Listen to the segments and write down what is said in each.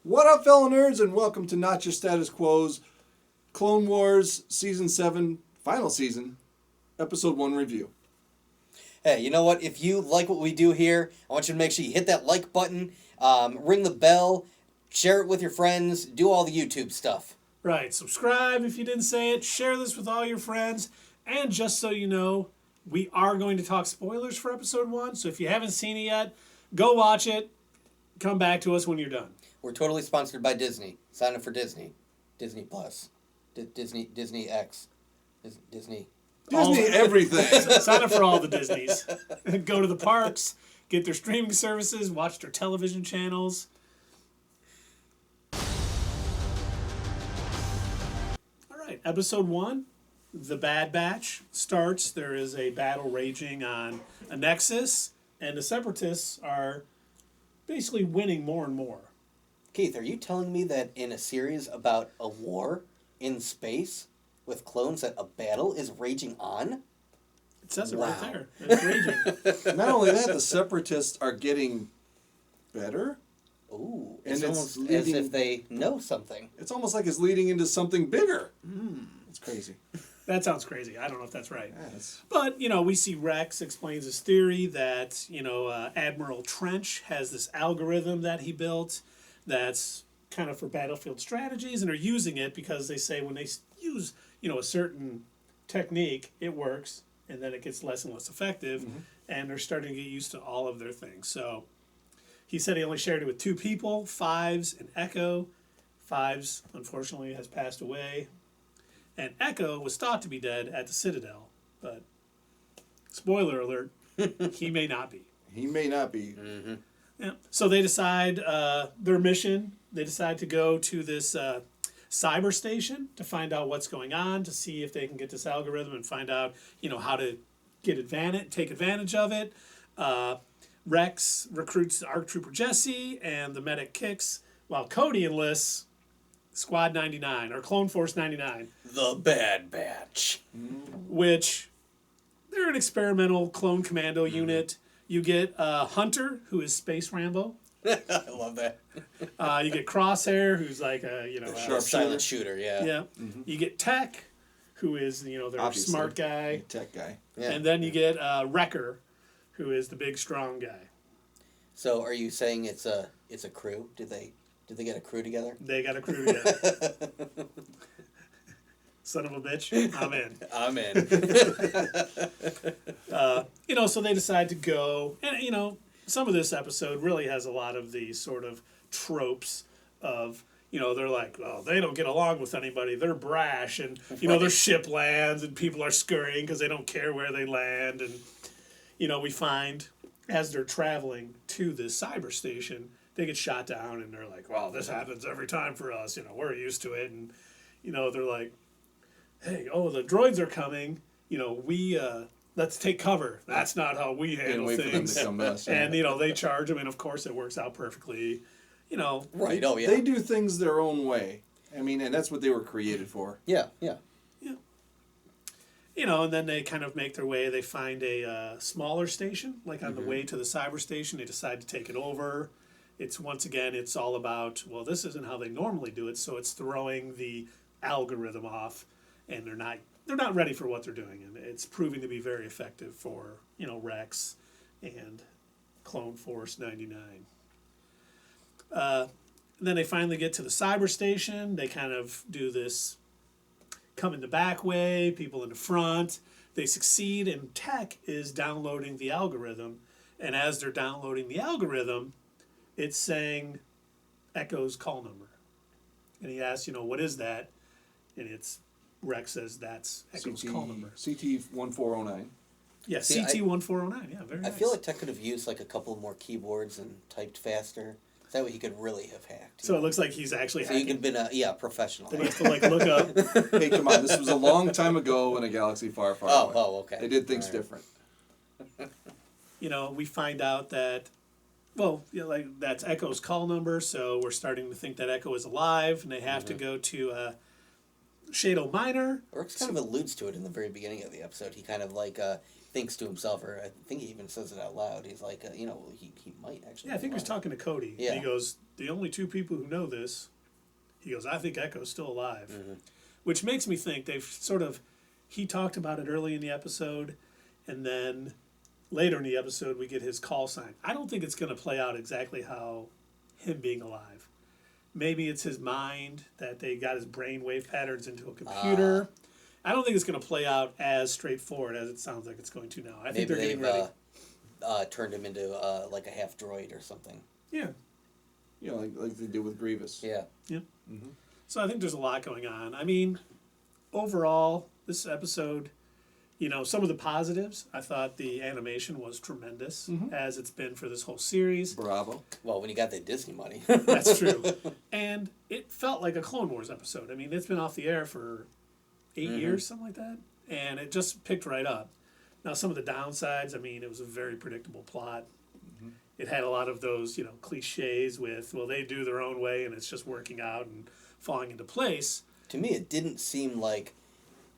What up, fellow nerds, and welcome to Not Your Status Quo's Clone Wars Season 7, Final Season, Episode 1 review. Hey, you know what? If you like what we do here, I want you to make sure you hit that like button, ring the bell, share it with your friends, do all the YouTube stuff. Right, subscribe if you didn't say it, share this with all your friends, and just so you know, we are going to talk spoilers for Episode 1, so if you haven't seen it yet, go watch it, come back to us when you're done. We're totally sponsored by Disney. Sign up for Disney. Disney Plus. Disney X. Disney. Disney everything. Sign up for all the Disneys. Go to the parks, get their streaming services, watch their television channels. All right, Episode 1, The Bad Batch starts. There is a battle raging on a nexus, and the Separatists are basically winning more and more. Keith, are you telling me that in a series about a war in space with clones that a battle is raging on? It says it right there. It's raging. Not only that, the Separatists are getting better. Ooh, And it's it's almost as leading- if they know something. It's almost like it's leading into something bigger. It's crazy. That sounds crazy. I don't know if that's right. Yes. But, we see Rex explains his theory that, Admiral Trench has this algorithm that he built that's kind of for battlefield strategies, and are using it because they say when they use, a certain technique, it works, and then it gets less and less effective, and they're starting to get used to all of their things. So he said he only shared it with 2 people, Fives and Echo. Fives, unfortunately, has passed away. And Echo was thought to be dead at the Citadel, but spoiler alert, he may not be. He may not be. Yeah. So they decide their mission. They decide to go to this cyber station to find out what's going on, to see if they can get this algorithm and find out, how to take advantage of it. Rex recruits ARC Trooper Jesse and the medic Kix, while Cody enlists Squad 99, or Clone Force 99. The Bad Batch. Which, they're an experimental clone commando unit. You get Hunter, who is Space Rambo. I love that. You get Crosshair, who's like a Sharp Silent shooter, yeah. yeah. You get Tech, who is their Obviously. smart guy, Tech guy. Yeah. and then you get Wrecker, who is the big strong guy. So are you saying it's a crew? Did they get a crew together? They got a crew together. Son of a bitch, I'm in. I'm in. So they decide to go, and some of this episode really has a lot of the sort of tropes of, they're like, oh, they don't get along with anybody, they're brash, and, their ship lands, and people are scurrying because they don't care where they land, and, we find, as they're traveling to this cyber station, they get shot down, and they're like, well, this happens every time for us, we're used to it, and, they're like, hey, the droids are coming, let's take cover. That's not how we handle wait for them things. to come back. And, they charge them, and of course it works out perfectly. Right, oh yeah. They do things their own way. I mean, and that's what they were created for. Yeah. And then they kind of make their way. They find a smaller station, like on the way to the cyber station. They decide to take it over. It's all about, well, this isn't how they normally do it, so it's throwing the algorithm off, and they're not ready for what they're doing, and it's proving to be very effective for Rex and Clone Force 99. Then they finally get to the cyber station. They kind of do this come in the back way, people in the front. They succeed, and Tech is downloading the algorithm, and as they're downloading the algorithm, it's saying Echo's call number, and he asks, what is that? And Rex says that's Echo's call number. CT-1409. Yeah, See, CT-1409. Yeah, very nice. I feel like Tech could have used like a couple more keyboards and typed faster. That way he could really have hacked. So it looks like he's actually So hacking. you could have been professional. Then he has to look up. Hey, come on. This was a long time ago in a galaxy far, far away. Oh, okay. They did things All right. different. We find out that, that's Echo's call number, so we're starting to think that Echo is alive, and they have to go to Shadow Minor. Rex kind of alludes to it in the very beginning of the episode. He kind of thinks to himself, or I think he even says it out loud. He's like, he might actually. Yeah, I think he was talking to Cody. Yeah. He goes, the only two people who know this, he goes, I think Echo's still alive. Mm-hmm. Which makes me think they've sort of, he talked about it early in the episode, and then later in the episode we get his call sign. I don't think it's going to play out exactly how him being alive. Maybe it's his mind, that they got his brainwave patterns into a computer. I don't think it's going to play out as straightforward as it sounds like it's going to now. I think they're getting ready. Turned him into like a half droid or something. Yeah. You know, like they did with Grievous. Yeah. Yeah. Mm-hmm. So I think there's a lot going on. I mean, overall, this episode, some of the positives, I thought the animation was tremendous, as it's been for this whole series. Bravo. Well, when you got that Disney money. That's true. And it felt like a Clone Wars episode. I mean, it's been off the air for 8 years, something like that. And it just picked right up. Now, some of the downsides, I mean, it was a very predictable plot. It had a lot of those, cliches with, well, they do their own way and it's just working out and falling into place. To me, it didn't seem like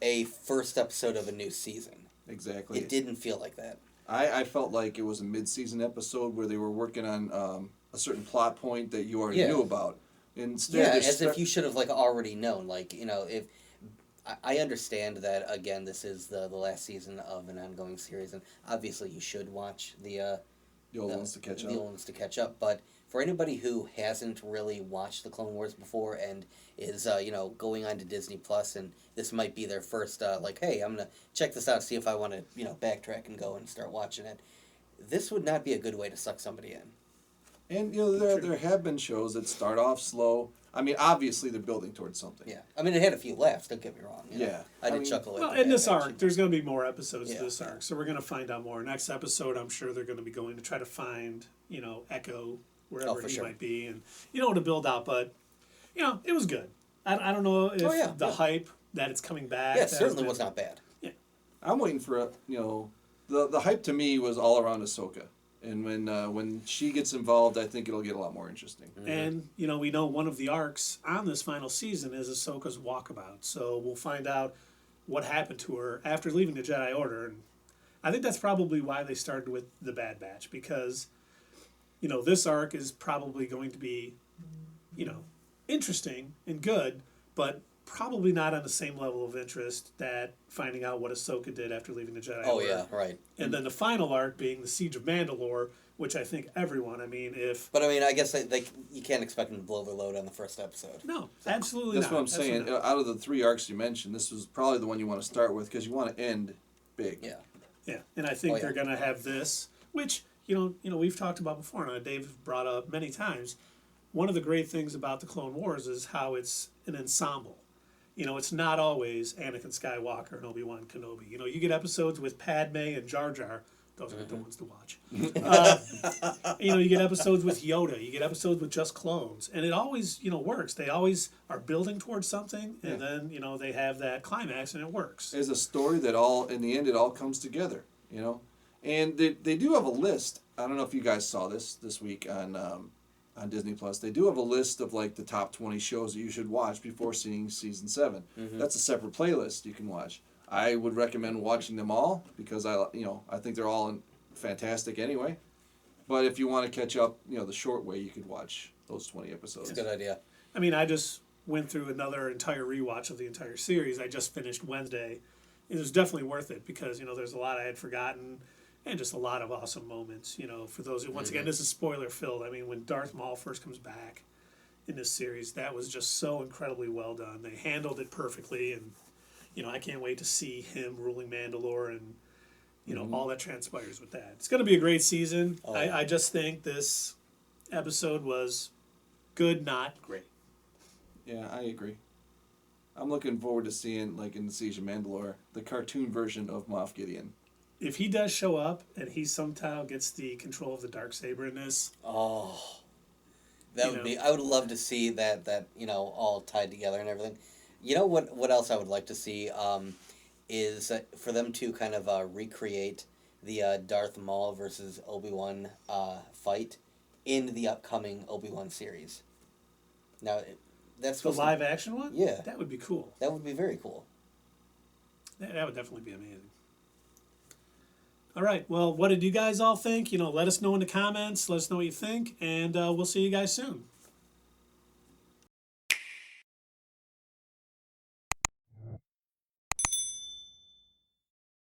a first episode of a new season. Exactly. It didn't feel like that. I felt like it was a mid-season episode where they were working on a certain plot point that you already knew about. Instead, as if you should have already known. If I understand that, again, this is the last season of an ongoing series, and obviously you should watch the old ones to catch up. The old ones to catch up, but for anybody who hasn't really watched the Clone Wars before and is going on to Disney Plus, and this might be their first hey, I'm gonna check this out, see if I want to backtrack and go and start watching it. This would not be a good way to suck somebody in. And there have been shows that start off slow. I mean, obviously they're building towards something. Yeah, I mean it had a few laughs. Don't get me wrong. Yeah, I did chuckle at Well, that. in this arc, there's going to be more episodes to this Yeah. arc, so we're going to find out more. Next episode, I'm sure they're going to be going to try to find, Echo wherever he might be, and to build out. But it was good. I don't know if the hype that it's coming back. Yeah, it certainly was not bad. Yeah, I'm waiting for the hype to me was all around Ahsoka. And when she gets involved, I think it'll get a lot more interesting. mm-hmm. And we know one of the arcs on this final season is Ahsoka's walkabout, so we'll find out what happened to her after leaving the Jedi Order. And I think that's probably why they started with the Bad Batch, because this arc is probably going to be interesting and good, but probably not on the same level of interest that finding out what Ahsoka did after leaving the Jedi Order. Oh yeah, right. And then the final arc being the Siege of Mandalore, which I think everyone, But I guess you can't expect them to blow their load on the first episode. No, absolutely not. That's what I'm saying. Out of the 3 arcs you mentioned, this was probably the one you want to start with because you want to end big. Yeah. Yeah, and I think they're going to have this, which, we've talked about before, and Dave brought up many times. One of the great things about the Clone Wars is how it's an ensemble. It's not always Anakin Skywalker and Obi-Wan Kenobi. You get episodes with Padme and Jar Jar. Those are the ones to watch. You get episodes with Yoda. You get episodes with just clones. And it always, works. They always are building towards something, and then, they have that climax, and it works. It's a story that in the end, it all comes together, And they do have a list. I don't know if you guys saw this week on Disney Plus. They do have a list of the top 20 shows that you should watch before seeing season 7. Mm-hmm. That's a separate playlist you can watch. I would recommend watching them all because I think they're all fantastic anyway. But if you want to catch up, the short way, you could watch those 20 episodes. That's a good idea. I mean, I just went through another entire rewatch of the entire series. I just finished Wednesday. It was definitely worth it because, there's a lot I had forgotten. And just a lot of awesome moments, for those who, once again, this is spoiler filled. I mean, when Darth Maul first comes back in this series, that was just so incredibly well done. They handled it perfectly, and, I can't wait to see him ruling Mandalore and, all that transpires with that. It's going to be a great season. Oh, yeah. I just think this episode was good, not great. Yeah, I agree. I'm looking forward to seeing, in the Siege of Mandalore, the cartoon version of Moff Gideon. If he does show up and he somehow gets the control of the Darksaber in this, that would be. I would love to see that all tied together and everything. What else I would like to see is for them to kind of recreate the Darth Maul versus Obi-Wan fight in the upcoming Obi-Wan series. Now, that's the live action one. Yeah, that would be cool. That would be very cool. That would definitely be amazing. All right. Well, what did you guys all think? Let us know in the comments. Let us know what you think, and we'll see you guys soon.